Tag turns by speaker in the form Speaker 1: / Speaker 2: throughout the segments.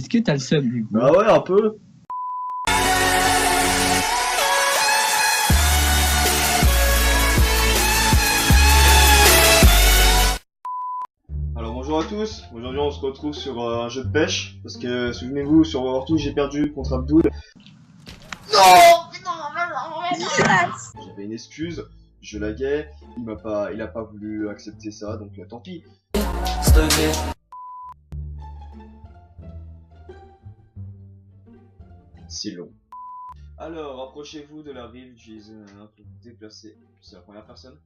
Speaker 1: est-ce que t'as le seum du coup?
Speaker 2: Bah ouais, un peu. Alors bonjour à tous, aujourd'hui on se retrouve sur un jeu de pêche, parce que souvenez-vous, sur World War 2 j'ai perdu contre Abdul. J'avais une excuse, je laguais, il a pas voulu accepter ça, donc tant pis. C'est long. Alors, approchez-vous de la rive, utilisez un pour vous déplacer. C'est la première personne.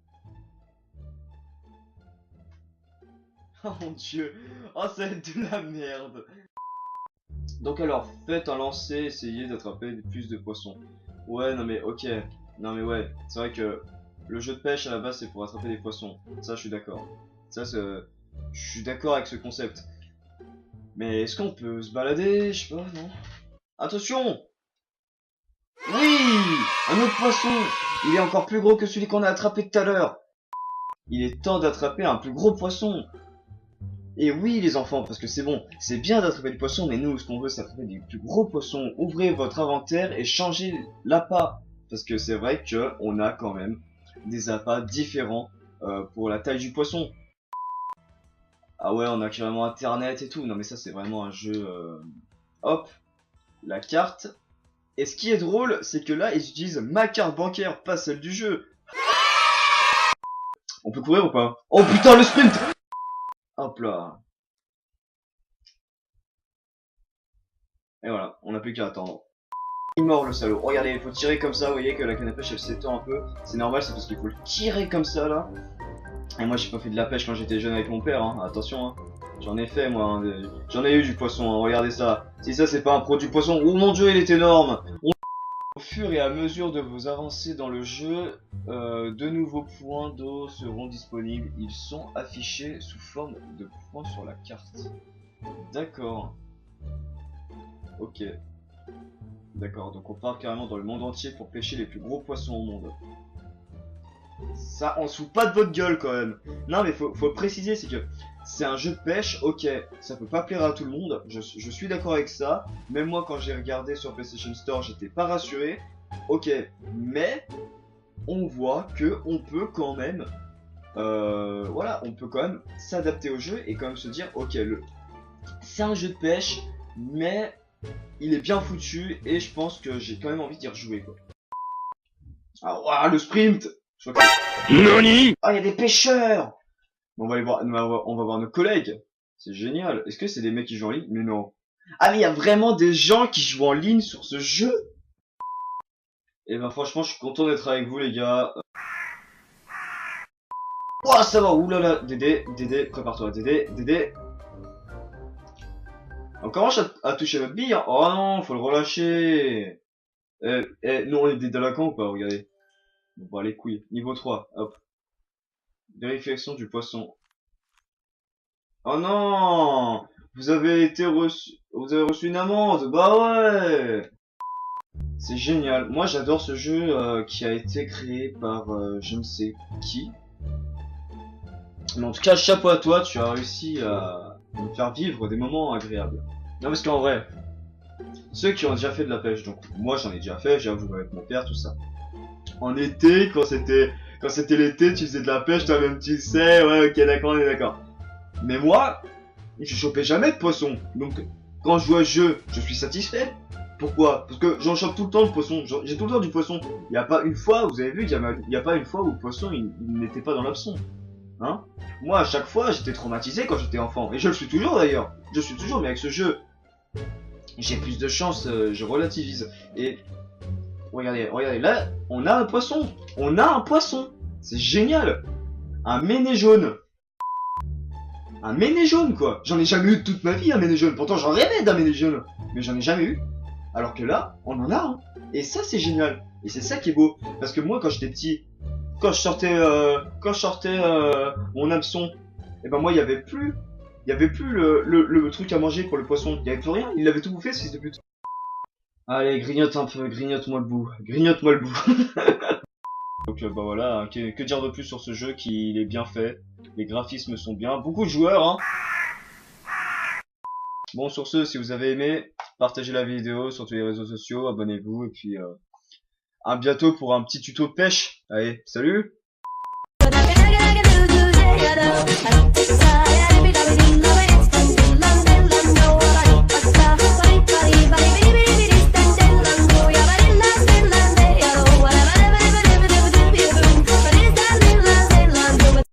Speaker 2: Oh mon dieu, oh ça va être de la merde. Donc alors, faites un lancer, essayez d'attraper plus de poissons. Ouais, non mais ok, non mais ouais, c'est vrai que le jeu de pêche à la base c'est pour attraper des poissons. Ça je suis d'accord. Ça je suis d'accord avec ce concept. Mais est-ce qu'on peut se balader? Je sais pas, non? Attention! Oui! Un autre poisson! Il est encore plus gros que celui qu'on a attrapé tout à l'heure. Il est temps d'attraper un plus gros poisson. Et oui les enfants, parce que c'est bon, c'est bien d'attraper des poissons, mais nous ce qu'on veut c'est attraper des plus gros poissons. Ouvrez votre inventaire et changez l'appât. Parce que c'est vrai que on a quand même des appâts différents pour la taille du poisson. Ah ouais, on a carrément internet et tout. Non mais ça c'est vraiment un jeu... Hop, la carte. Et ce qui est drôle, c'est que là ils utilisent ma carte bancaire, pas celle du jeu. On peut courir ou pas? Oh putain le sprint! Hop là. Et voilà, on n'a plus qu'à attendre. Il est mort le salaud. Regardez, il faut tirer comme ça, vous voyez que la canne à pêche elle s'étend un peu. C'est normal, c'est parce qu'il faut le tirer comme ça là. Et moi j'ai pas fait de la pêche quand j'étais jeune avec mon père, hein. Attention hein. J'en ai fait moi, hein. J'en ai eu du poisson, hein. Regardez ça. Si ça c'est pas un produit poisson, oh mon dieu il est énorme. Au fur et à mesure de vos avancées dans le jeu, de nouveaux points d'eau seront disponibles. Ils sont affichés sous forme de points sur la carte. D'accord. Ok. D'accord, donc on part carrément dans le monde entier pour pêcher les plus gros poissons au monde. Ça, on se fout pas de votre gueule quand même. Non mais faut préciser, c'est que c'est un jeu de pêche, ok, ça peut pas plaire à tout le monde, je suis d'accord avec ça. Même moi quand j'ai regardé sur PlayStation Store, j'étais pas rassuré. Ok, mais on voit que on peut quand même, voilà, on peut quand même s'adapter au jeu et quand même se dire, ok, c'est un jeu de pêche, mais il est bien foutu et je pense que j'ai quand même envie d'y rejouer quoi. Ah ouah, le sprint. Je crois que... NANI? Ah, il y a des pêcheurs. On va aller voir, on va voir nos collègues. C'est génial. Est-ce que c'est des mecs qui jouent en ligne? Mais non. Ah mais il y a vraiment des gens qui jouent en ligne sur ce jeu. Et ben franchement, je suis content d'être avec vous les gars. Ouah, ça va. Oulala, Dédé, prépare-toi, Dédé. On commence à toucher votre bille, hein. Oh non, faut le relâcher. Nous on est des délinquants ou pas? Regardez. Bon, les couilles. Niveau 3, hop. Vérification du poisson. Oh non! Vous avez reçu une amende. Bah ouais! C'est génial. Moi j'adore ce jeu qui a été créé par je ne sais qui. Mais en tout cas, chapeau à toi, tu as réussi à me faire vivre des moments agréables. Non parce qu'en vrai, ceux qui ont déjà fait de la pêche, donc moi j'en ai déjà fait, j'avoue avec mon père, tout ça. En été, quand c'était l'été, tu faisais de la pêche, toi-même tu sais, ouais ok d'accord, on est d'accord. Mais moi, je chopais jamais de poisson, donc quand je joue à ce jeu, je suis satisfait. Pourquoi? Parce que j'en chope tout le temps de poisson, j'ai tout le temps du poisson. Il n'y a pas une fois, vous avez vu, il y a pas une fois où le poisson il n'était pas dans l'hameçon. Hein? Moi à chaque fois j'étais traumatisé quand j'étais enfant, et je le suis toujours d'ailleurs. Je suis toujours, mais avec ce jeu, j'ai plus de chance, je relativise. Et regardez, là, on a un poisson. On a un poisson. C'est génial. Un méné jaune. Un méné jaune, quoi. J'en ai jamais eu de toute ma vie, un méné jaune. Pourtant, j'en rêvais d'un méné jaune. Mais j'en ai jamais eu. Alors que là, on en a un. Et ça, c'est génial. Et c'est ça qui est beau. Parce que moi, quand j'étais petit, quand je sortais mon hameçon, et ben moi, il y avait plus le truc à manger pour le poisson. Il y avait plus rien. Il avait tout bouffé, ce fils de pute. Allez, grignote un peu, grignote-moi le bout. Grignote-moi le bout. Donc bah voilà, que dire de plus sur ce jeu qui il est bien fait. Les graphismes sont bien. Beaucoup de joueurs, hein. Bon, sur ce, si vous avez aimé, partagez la vidéo sur tous les réseaux sociaux, abonnez-vous, et puis à bientôt pour un petit tuto de pêche. Allez, salut!
Speaker 1: But I can do today, I don't. I don't decide, I be loving, loving.